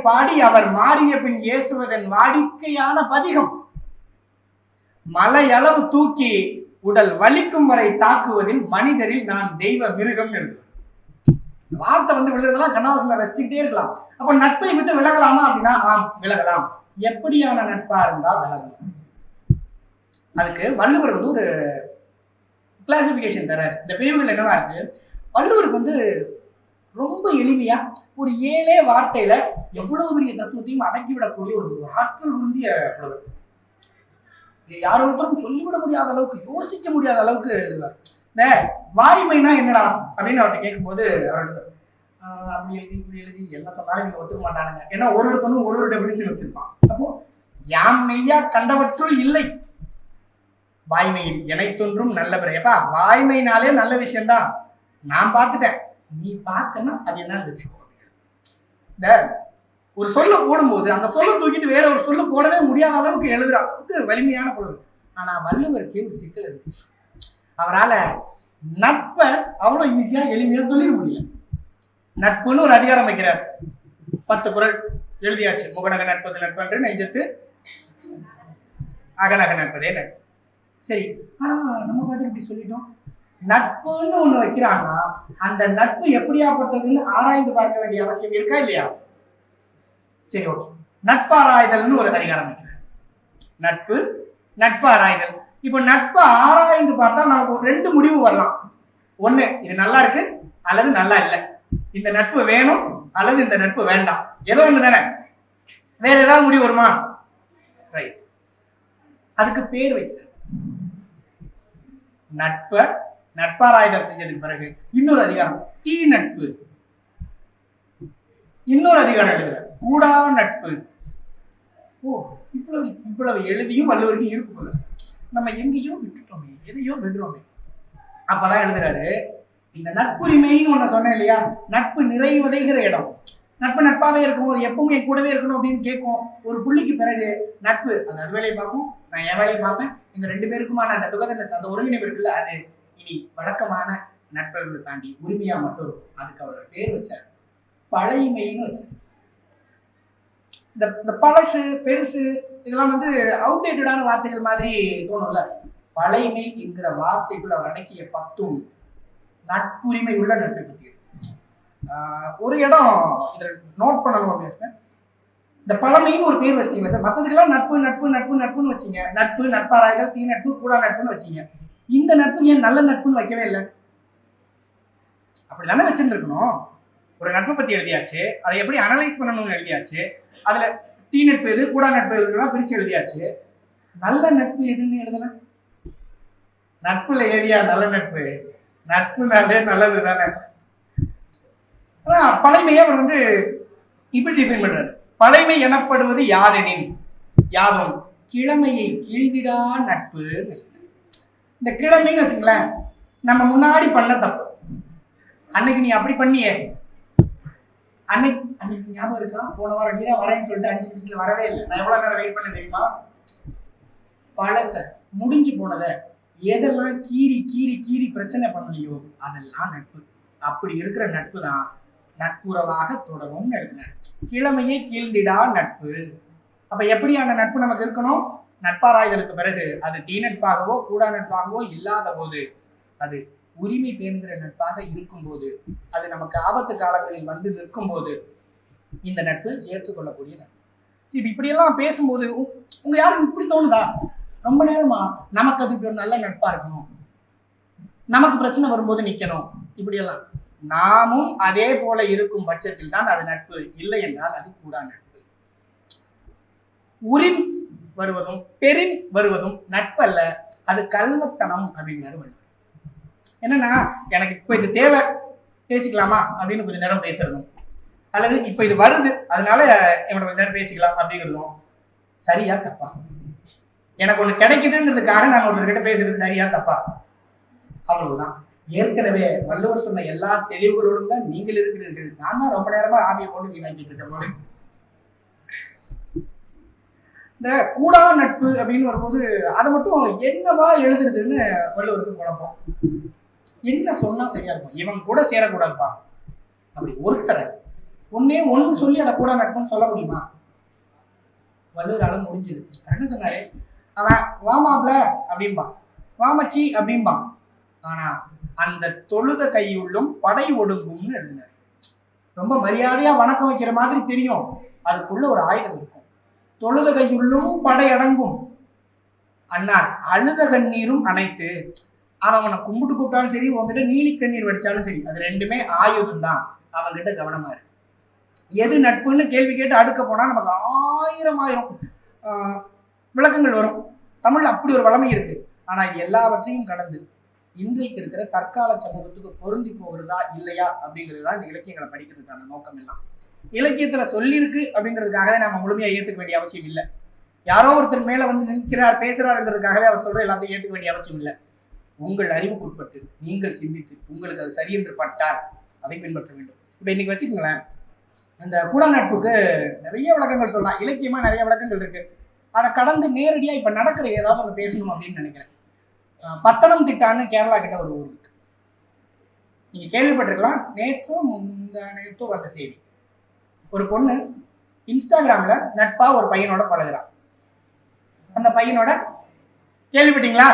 பாடி அவர் மாறிய பின் ஏசுவதன் வாடிக்கையான பதிகம், மலையளவு தூக்கி உடல் வலிக்கும் வரை தாக்குவதில் மனிதரில் நான் தெய்வ மிருகம் எழுதுவேன். வார்த்தை விழுறதெல்லாம் கண்ணதாசனை ரசிச்சுக்கிட்டே இருக்கலாம். அப்ப நட்பை விட்டு விலகலாமா அப்படின்னா ஆம், விலகலாம். எப்படியான நட்பா இருந்தா விலகலாம்? அதுக்கு வள்ளுவர் ஒரு கிளாசிபிகேஷன் தராரு. இந்த பிரிவுகள் என்னவா இருக்கு? வள்ளுவருக்கு ரொம்ப எளிமையா ஒரு 7 வார்த்தையில எவ்வளவு பெரிய தத்துவத்தையும் அடக்கிவிடக்கூடிய ஒரு ஆற்றல் உறுதிய புலவர். யார் ஒருத்தரும் சொல்லிவிட முடியாத அளவுக்கு, யோசிக்க முடியாத அளவுக்கு எழுதுவார். இந்த வாய்மைனா என்னடா அப்படின்னு அவர்கிட்ட கேட்கும்போது அவர் அப்படி எழுதி இப்படி எழுதி என்ன சொன்னாலும் இவங்க ஒத்துக்க மாட்டானுங்க. ஏன்னா ஒருத்தனும் ஒரு டெஃபினிஷன் வச்சிருப்பான். அப்போ யாம் மெய்யா கண்டவற்றுள் இல்லை வாய்மையில் எனைத்தொன்றும் நல்ல பிறையப்பா. வாய்மைனாலே நல்ல விஷயம்தான், நான் பார்த்துட்டேன், நீ பார்க்கன்னா அது என்னன்னு வச்சுக்கோ. இந்த ஒரு சொல்ல போடும்போது அந்த சொல்ல தூக்கிட்டு வேற ஒரு சொல்ல போடவே முடியாத அளவுக்கு எழுதுற அளவுக்கு வலிமையான பொருள். ஆனா வள்ளுவருக்கு ஒரு சிக்கல் இருந்துச்சு. அவரால் நட்பை அவ்வளவு ஈஸியா எளிமையா சொல்லிட முடியல. நட்புன்னு ஒரு அதிகாரம் வைக்கிறார், 10 குறள் எழுதியாச்சு. முகநக நட்பது நட்பன்று நெஞ்சத்து அகநக நட்பதே நட்பு. சரி, ஆனா நம்ம பாட்டுக்கு இப்படி சொல்லிட்டோம். நட்புன்னு ஒண்ணு வைக்கிறான்னா அந்த நட்பு எப்படியாப்பட்டதுன்னு ஆராய்ந்து பார்க்க வேண்டிய அவசியம் இருக்கா இல்லையா? சரி, ஓகே. நட்பாராய்தல்னு ஒரு அதிகாரம் வைக்கிறார். நட்பு, நட்பு ஆராய்தல். இப்போ நட்பை ஆராய்ந்து பார்த்தா நமக்கு 2 முடிவு வரலாம். ஒண்ணு, இது நல்லா இருக்கு அல்லது நல்லா இல்லை, இந்த நட்பு வேணும் அல்லது இந்த நட்பு வேண்டாம், ஏதோ ஒண்ணு தானே. வேற ஏதாவது முடிவு வருமா? ரைட். அதுக்கு பேர் வைக்கிறார். நட்பை நட்பாராய்தல் செஞ்சதுக்கு பிறகு இன்னொரு அதிகாரம் தீ நட்பு, இன்னொரு அதிகாரம் எழுதுறார் கூடா நட்பு. ஓ, இவ்வளவு எழுதியும் வள்ளுவருக்கு இருப்பு கொள்ள நம்ம எங்கேயோ விட்டுட்டோமே, எதையோ விடுறோமே. அப்பதான் எழுதுறாரு, இந்த நட்புரிமைன்னு ஒண்ணு சொன்னேன் இல்லையா, நட்பு நிறைவடைகிற இடம். நட்பு நட்பாவே இருக்கும், எப்பவும் என் கூடவே இருக்கணும் அப்படின்னு கேட்கும். ஒரு புள்ளிக்கு பிறகு நட்பு அது வேலையை பார்க்கும், நான் என் வேலையை பார்ப்பேன். இந்த 2 பேருக்குமான அந்த டுகெதர்னஸ், அந்த ஒருங்கிணைவு இருக்குல்ல, அது இனி வழக்கமான நட்பு தாண்டி உரிமையா மட்டும் இருக்கும். அதுக்கு அவர் பேர் வச்சார் பழைமைன்னு வச்சார். இந்த பழசு பெருசு இதெல்லாம் அவுடேட்டடான வார்த்தைகள் மாதிரி தோணும்ல. பழைமை என்கிற வார்த்தைக்குள் அவர் அடக்கிய 10 நட்புரிமை உள்ள நட்பை பற்றி ஒரு இடம் இதில் நோட் பண்ணணும் அப்படின்னு. இந்த பழமைன்னு ஒரு பேர் வச்சிட்டீங்களா சார், மற்றதுக்கெல்லாம் நட்பு நட்பு நட்பு நட்புன்னு வச்சிங்க. நட்பு, நட்பாராய்தல், தீ நட்பு, கூடா நட்புன்னு வச்சிங்க. இந்த நட்பு ஏன் நல்ல நட்புன்னு வைக்கவே இல்லை? அப்படிதானே வச்சுருக்கணும். ஒரு நட்பை பத்தி எழுதியாச்சு, அதை எப்படி அனலைஸ் பண்ணணும்னு எழுதியாச்சு, அதுல தீ நட்பு எது கூடா நட்பு எதுலாம் பிரிச்சு எழுதியாச்சு. நல்ல நட்பு எதுன்னு எழுதல. நட்புல ஏரியா நல்ல நட்பு, நட்புனாலே நல்லது தானே. பழைமையை அவர் இப்படி டிஃபைன் பண்றாரு. பழைமை எனப்படுவது யாதெனின் யாதும் கிழமையை கீழ்ந்திடா நட்பு. இந்த கிழமைன்னு வச்சுங்களேன், நம்ம முன்னாடி பண்ண தப்பு. அன்னைக்கு நீ அப்படி பண்ணியே, அன்னைக்கு ஞாபகம் இருக்கா? போன வாரம் நீதான் வரேன்னு சொல்லிட்டு 5 நிமிஷத்துல வரவே இல்லை. நான் எவ்வளவு நேரம் வெயிட் பண்ண தெரியுமா? பழச முடிஞ்சு போனத எதெல்லாம் கீறி கீறி கீறி பிரச்சனை பண்ணலையோ அதெல்லாம் நட்பு. அப்படி இருக்கிற நட்பு தான் நட்புறவாக தொடரும் எழுதினார். கிழமையை கீழ்ந்திடா நட்பு. அப்ப எப்படியான நட்பு நமக்கு இருக்கணும்? நட்பாராய்தலுக்கு பிறகு அது தீ நட்பாகவோ கூடா நட்பாகவோ இல்லாத போது, அது உரிமை பேணுகிற நட்பாக இருக்கும்போது, அது நமக்கு ஆபத்து காலங்களில் நிற்கும் போது இந்த நட்பு ஏற்றுக்கொள்ளக்கூடிய நட்பு. சரி, இப்படியெல்லாம் பேசும்போது உங்க யாரும் இப்படி தோணுதா? ரொம்ப நேரமா நமக்கு அதுக்கு ஒரு நல்ல நட்பா இருக்கணும், நமக்கு பிரச்சனை வரும்போது நிக்கணும், இப்படியெல்லாம். நாமும் அதே போல இருக்கும் பட்சத்தில் தான் அது நட்பு, இல்லை என்றால் அது கூடா நட்பு. உரின் வருவதும் பெரின் வருவதும் நட்பு அல்ல, அது கல்வத்தனம் அப்படிங்கிறாரு வள்ளுவர். என்னன்னா, எனக்கு இப்ப இது தேவை, பேசிக்கலாமா அப்படின்னு கொஞ்சம் நேரம் பேசணும், அல்லது இப்ப இது வருது அதனால என்னோட கொஞ்ச நேரம் பேசிக்கலாம் அப்படிங்கிறதும் சரியா தப்பா? எனக்கு ஒண்ணு கிடைக்குதுங்கிறதுக்காக நான் ஒருத்தர்கிட்ட பேசுறது சரியா தப்பா? அவ்வளவுதான். ஏற்கனவே வள்ளுவர் சொன்ன எல்லா தெளிவுகளோடும் தான் நீங்கள் இருக்கிறீர்கள். நான் தான் ரொம்ப நேரமா ஆவியை போட்டு வீணாக்கிட்டு இருக்கேன். இந்த கூடா நட்பு அப்படின்னு வரும்போது அதை மட்டும் என்னவா எழுதுறதுன்னு வள்ளுவருக்கு குழப்பம். என்ன சொன்னா சரியா இருக்கும்? இவன் கூட சேரக்கூடாதுப்பா அப்படி ஒருத்தரை ஒண்ணு சொல்லி அதை கூடா நட்புன்னு சொல்ல முடியுமா? வள்ளுவரால முடிஞ்சது. என்ன சொன்னாரு? அவன் வாமாப்ல அப்படின்பான், வாமச்சி அப்படின்பான். ஆனா அந்த தொழுத கையுள்ளும் படை ஒடுங்கும்னு எழுதினார். ரொம்ப மரியாதையா வணக்கம் வைக்கிற மாதிரி தெரியும், அதுக்குள்ள ஒரு ஆயுதம் இருக்கும். தொழுத கையுள்ளும் படை அடங்கும் அன்னார் அழுத கண்ணீரும் அனைத்து. அவனை கும்பிட்டு கூப்பிட்டாலும் சரி, உங்ககிட்ட நீலி கண்ணீர் வடிச்சாலும் சரி, அது 2மே ஆயுதம் தான். அவன்கிட்ட கவனமா இருக்கு. எது நட்புன்னு கேள்வி கேட்டு அடுக்க போனா நமக்கு ஆயிரம் விளக்கங்கள் வரும். தமிழ்ல அப்படி ஒரு வளமை இருக்கு. ஆனா இது எல்லாவற்றையும் கடந்து இன்றைக்கு இருக்கிற தற்கால சமூகத்துக்கு பொருந்தி போகிறதா இல்லையா அப்படிங்கிறது தான் இந்த இலக்கியங்களை படிக்கிறதுக்கான நோக்கம் எல்லாம். இலக்கியத்துல சொல்லியிருக்கு அப்படிங்கிறதுக்காகவே நம்ம முழுமையா ஏற்றுக்க வேண்டிய அவசியம் இல்லை. யாரோ ஒருத்தர் மேல வந்து நிற்கிறார் பேசுறாருங்கிறதுக்காகவே அவர் சொல்ற எல்லாத்தையும் ஏற்றுக்க வேண்டிய அவசியம் இல்லை. உங்கள் அறிவுக்குட்பட்டு நீங்கள் சிந்தித்து உங்களுக்கு அது சரி என்று பட்டால் அதை பின்பற்ற வேண்டும். இப்ப இன்னைக்கு வச்சுக்கோங்களேன், இந்த கூட நட்புக்கு நிறைய விளக்கங்கள் சொல்லலாம், இலக்கியமா நிறைய விளக்கங்கள் இருக்கு. அதை கடந்து நேரடியா இப்ப நடக்கிற ஏதாவது ஒன்று பேசணும் அப்படின்னு நினைக்கிறேன். பத்தனம்திட்டான்னு கேரளா கிட்ட ஒரு ஊர் இருக்கு, நீங்க கேள்விப்பட்டிருக்கலாம். நேற்றோ வந்த செய்தி, ஒரு பொண்ணு இன்ஸ்டாகிராம்ல நட்பா ஒரு பையனோட பழகுறா. அந்த பையனோட கேள்விப்பட்டீங்களா?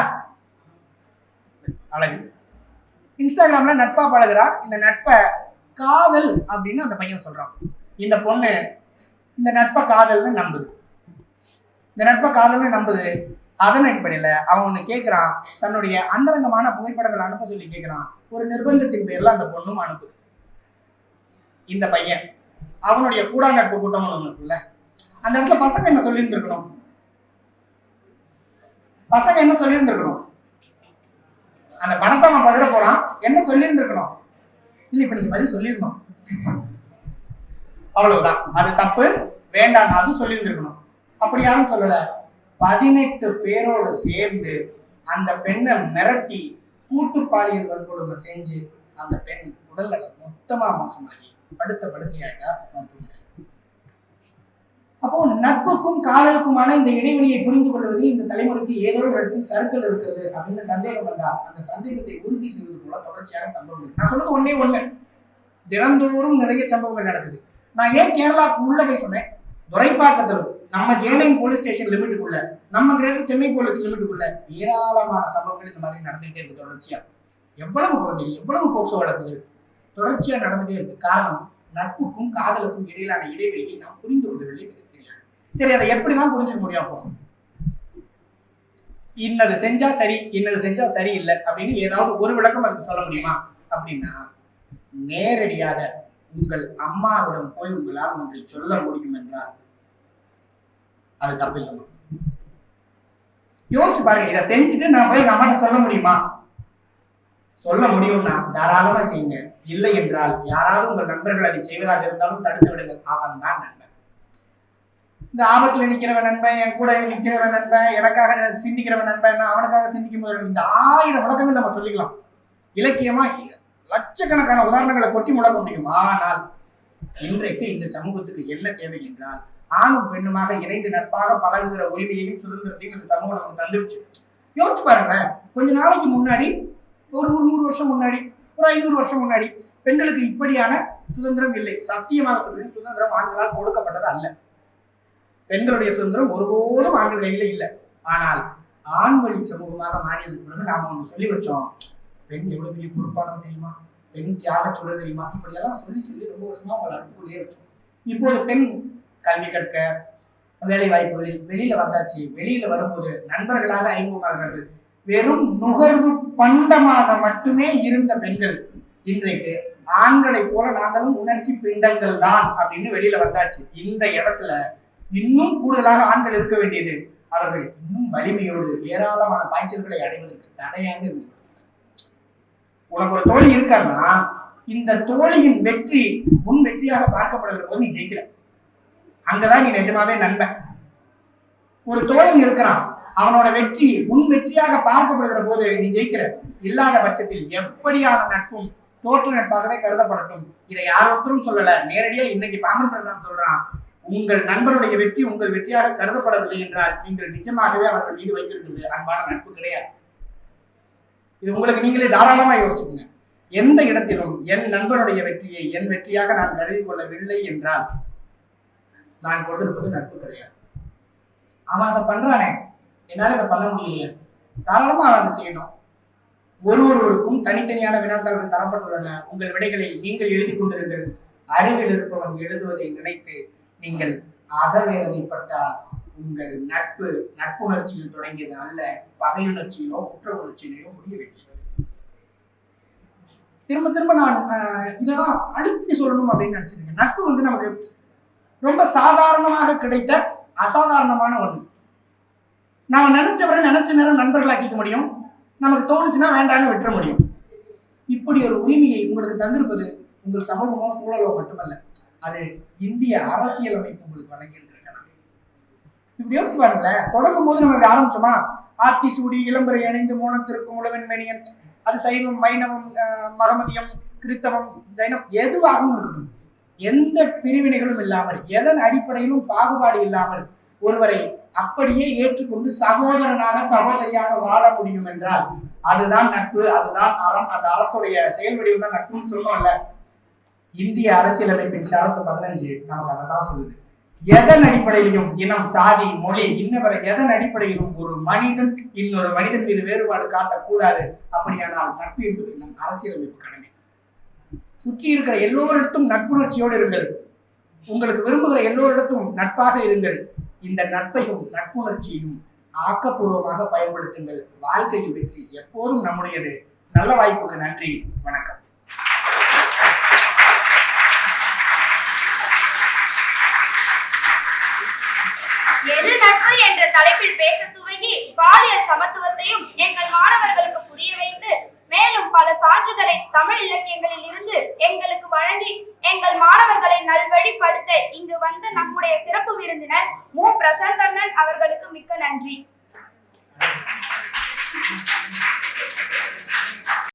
அழகு. இன்ஸ்டாகிராம்ல நட்பா பழகுறா. இந்த நட்பை காதல் அப்படின்னு அந்த பையன் சொல்றான். இந்த பொண்ணு இந்த நட்பை காதல்னு நம்புது. அதன் அடிப்படையில அவன் ஒண்ணு கேட்கிறான், தன்னுடைய அந்தரங்கமான புகைப்படங்களை அனுப்ப சொல்லி கேட்கிறான். ஒரு நிர்பந்தத்தின் பேர்ல அந்த பொண்ணும் அனுப்புது. இந்த பையன் அவனுடைய கூடா நட்பு கூட்டம் ஒண்ணு இருக்குல்ல, அந்த இடத்துல பசங்க என்ன சொல்லியிருந்திருக்கணும்? அந்த பணத்தை அவன் பகிர போறான், என்ன சொல்லியிருந்திருக்கணும்? இல்ல இப்ப நீங்க பதில் சொல்லிருந்தோம், அவ்வளவுதான், அது தப்பு, வேண்டாம், அது சொல்லியிருந்திருக்கணும். அப்படி யாரும் சொல்லல. 18 பேரோடு சேர்ந்து அந்த பெண்ணை மிரட்டி கூட்டு பாலியல் வன்கொடுமை செஞ்சு அந்த பெண் உடல்நலம் மொத்தமா மோசமாகி படுக்கையாயிட்டா மருத்துவமனை. அப்போ நட்புக்கும் காதலுக்குமான இந்த இடைவெளியை புரிந்து கொள்வதில் இந்த தலைமுறைக்கு ஏதோ ஒரு இடத்தில் சர்க்கிள் இருக்கிறது அப்படின்னு சந்தேகம் வந்தா அந்த சந்தேகத்தை உறுதி செய்வது போல தொடர்ச்சியாக சம்பவங்கள். நான் சொல்றது ஒண்ணு, தினந்தோறும் நிறைய சம்பவங்கள் நடக்குது. நான் ஏன் கேரளாவுக்கு உள்ள போய் சொன்னேன், துரைப்பாக்கத்தில் நம்ம ஜேஎன்ஐ போலீஸ் ஸ்டேஷன் லிமிட்டுக்குள்ள, நம்ம கிரேட்டர் சென்னை போலீஸ் லிமிட்டுக்குள்ள ஏராளமான சம்பவங்கள் இந்த மாதிரி நடந்துகிட்டே இருக்கு தொடர்ச்சியா. எவ்வளவு குழந்தைகள், எவ்வளவு போக்சோ வழக்குகள் தொடர்ச்சியா நடந்துட்டே இருக்கு. காரணம், நட்புக்கும் காதலுக்கும் இடையிலான இடைவெளியை நாம் புரிந்து கொள்ளவில்லை மிகச்சரியாக. சரி, அதை எப்படிதான் புரிஞ்சுக்க முடியும்? அப்போ இன்னது செஞ்சா சரி, இன்னது செஞ்சா சரி இல்லை அப்படின்னு ஏதாவது ஒரு விளக்கம் அதுக்கு சொல்ல முடியுமா அப்படின்னா, நேரடியாக உங்கள் அம்மாவிடம் போய் உங்களால் ஒன்றை சொல்ல முடியும் என்றால் அது தப்பில்லைமா? யோசிச்சு பாருங்க. இதை செஞ்சுட்டு நான் போய் எங்க அம்மாட்ட சொல்ல முடியுமா? சொல்ல முடியும்னா தாராளமா செய்யுங்க. இல்லை என்றால் யாராவது உங்கள் நண்பர்கள் அதை செய்வதாக இருந்தாலும் தடுத்து விடுங்கள். அவன் தான் நண்பன். இந்த ஆபத்துல நிக்கிறவன் நண்பன், என் கூட நிக்கிறவன் நண்பன், எனக்காக சிந்திக்கிறவன் நண்பன், அவனுக்காக சிந்திக்கும் போது இந்த 1000 விளக்கங்கள் நம்ம சொல்லிக்கலாம். இலக்கியமா லட்சக்கணக்கான உதாரணங்களை கொட்டி முழக்க முடியும். ஆனால் இன்றைக்கு இந்த சமூகத்துக்கு என்ன தேவை என்றால், ஆணும் பெண்ணுமாக இணைந்து நட்பாக பழகுகிற உரிமையையும் சுதந்திரத்தையும் இந்த சமூகம் நமக்கு தந்துருச்சு. யோசிச்சு பாருங்க, கொஞ்ச நாளைக்கு முன்னாடி, ஒரு 100 வருஷம் முன்னாடி, ஒரு 500 வருஷம் முன்னாடி பெண்களுக்கு இப்படியான சுதந்திரம் இல்லை. சத்தியமாக சொல்றேன், சுதந்திரம் ஆண்களால் கொடுக்கப்பட்டது அல்ல. பெண்களுடைய சுதந்திரம் ஒருபோதும் ஆண்கள் கையில இல்லை. ஆனால் ஆண் வழி சமூகமாக மாறியதுக்கு பிறகு நாம ஒண்ணு சொல்லி வச்சோம், பெண் எவ்வளவு பெரிய பொறுப்பானது தெரியுமா, பெண் தியாக சொல்ல தெரியுமா, இப்படி எல்லாம் சொல்லி ரொம்ப வருஷமா உங்களை அடுப்புக்குள்ளேயே வச்சோம். இப்போது பெண் கல்வி கற்க, வேலை வாய்ப்புகளில் வெளியில வந்தாச்சு. வெளியில வரும்போது நண்பர்களாக அறிமுகமாகிறார்கள். வெறும் நுகர்வு பண்டமாக மட்டுமே இருந்த பெண்கள் இன்றைக்கு ஆண்களை போல நாங்களும் உணர்ச்சி பிண்டங்கள் தான் அப்படின்னு வெளியில வந்தாச்சு. இந்த இடத்துல இன்னும் கூடுதலாக ஆண்கள் இருக்க வேண்டியது, அவர்கள் இன்னும் வலிமையோடு ஏராளமான பாய்ச்சல்களை அடைவதற்கு தடையாக இருந்து. உனக்கு ஒரு தோழி இருக்கான்னா இந்த தோழியின் வெற்றி உன் வெற்றியாக பார்க்கப்படுகிற போது நீ ஜெயிக்கிற. அங்கதான் நீ நிஜமாவே நண்பன். ஒரு தோழன் இருக்கிறான், அவனோட வெற்றி உன் வெற்றியாக பார்க்கப்படுகிற போது நீ ஜெயிக்கிற. இல்லாத பட்சத்தில் எப்படியான நட்பும் தோற்ற நட்பாகவே கருதப்படட்டும். இதை யாரொருத்தரும் சொல்லல, நேரடியா இன்னைக்கு பாமன் பிரசாந்த் சொல்றான், உங்கள் நண்பனுடைய வெற்றி உங்கள் வெற்றியாக கருதப்படவில்லை என்றால் நீங்கள் நிஜமாகவே அவர்கள் மீது வைத்திருக்கிறது அன்பான நட்பு கிடையாது. இது உங்களுக்கு நீங்களே தாராளமா யோசிச்சுக்கோங்க. எந்த இடத்திலும் என் நண்பனுடைய வெற்றியை என் வெற்றியாக நான் கருதி கொள்ளவில்லை என்றால் நான் கொண்டிருப்பது நட்பு கிடையாது. அவன் அதை பண்றானே, என்னால இதை பண்ண முடியலையே, தாராளமா அவன் அதை செய்யணும். ஒருவருக்கும் தனித்தனியான வினாத்தாள்கள் தரப்பட்டுள்ளன. உங்கள் விடைகளை நீங்கள் எழுதி கொண்டிருங்கள். அருகில் இருப்பவன் எழுதுவதை நினைத்து நீங்கள் அகவேதனைப்பட்டால் உங்கள் நட்புணர்ச்சியில் தொடங்கியது அல்ல, பகையுணர்ச்சியிலோ குற்ற உணர்ச்சியிலோ முடிய வேண்டியது. திரும்ப திரும்ப நான் இதெல்லாம் அடுத்து சொல்லணும் அப்படின்னு நினைச்சிருக்கேன். நட்பு நமக்கு ரொம்ப சாதாரணமாக கிடைத்த அசாதாரணமான ஒண்ணு. நாம நினைச்சவரை நினைச்ச நேரம் நண்பர்களாக்கிக்க முடியும், நமக்கு தோணுச்சுன்னா வேண்டான்னு விட்டுற முடியும். இப்படி ஒரு உரிமையை உங்களுக்கு தந்திருப்பது உங்கள் சமூகமோ சூழலோ மட்டுமல்ல, அது இந்திய அரசியல் அமைப்பு உங்களுக்கு வழங்கி இருக்கிறது. இப்படி யோசிச்சு பாருங்களேன். தொடங்கும் போது நம்ம ஆரம்பிச்சோமா, ஆத்தி சூடி இளம்பரை அணிந்து மோனத்திற்கும் உழவன் மேனியன், அது சைவம் வைணவம் மகமதியம் கிறித்தவம் ஜைனம் எதுவாகவும் இருக்கட்டும், எந்த பிரிவினைகளும் இல்லாமல் எதன் அடிப்படையிலும் பாகுபாடு இல்லாமல் ஒருவரை அப்படியே ஏற்றுக்கொண்டு சகோதரனாக சகோதரியாக வாழ முடியும் என்றால் அதுதான் நட்பு, அதுதான் அறம். அந்த அறத்துடைய செயல் வடிவம் தான் நட்புன்னு சொல்லுவோம்ல. இந்திய அரசியலமைப்பின் ஷரத்து 15 நமக்கு அதை தான் சொல்லுது. எதன் அடிப்படையிலும் இனம் சாதி மொழி இன்னவரை எதன் அடிப்படையிலும் ஒரு மனிதன் இன்னொரு மனிதன் மீது வேறுபாடு காட்டக்கூடாது. அப்படியானால் நட்பு என்பது நம் அரசியலமைப்பு கடமை. சுற்றி இருக்கிற எல்லோரிடத்தும் நட்புணர்ச்சியோடு இருங்கள். உங்களுக்கு விரும்புகிற எல்லோரிடத்தும் நட்பாக இருங்கள். இந்த நட்பையும் நட்புணர்ச்சியையும் ஆக்கப்பூர்வமாக பயன்படுத்துங்கள். வாழ்க்கையில் வெற்றி எப்போதும் நம்முடையது. நல்ல வாய்ப்புக்கு நன்றி. வணக்கம். எது நட்பு என்ற தலைப்பில் பேச துவங்கி பாலியல் சமத்துவத்தையும் எங்கள் மாணவர்களுக்கு புரிய வைத்து மேலும் பல சான்றுகளை தமிழ் இலக்கியங்களில் இருந்து எங்களுக்கு வழங்கி எங்கள் மாணவர்களை நல்வழிப்படுத்த இங்கு வந்த நம்முடைய சிறப்பு விருந்தினர் மு. பிரசாந்த் அண்ணன் அவர்களுக்கு மிக்க நன்றி.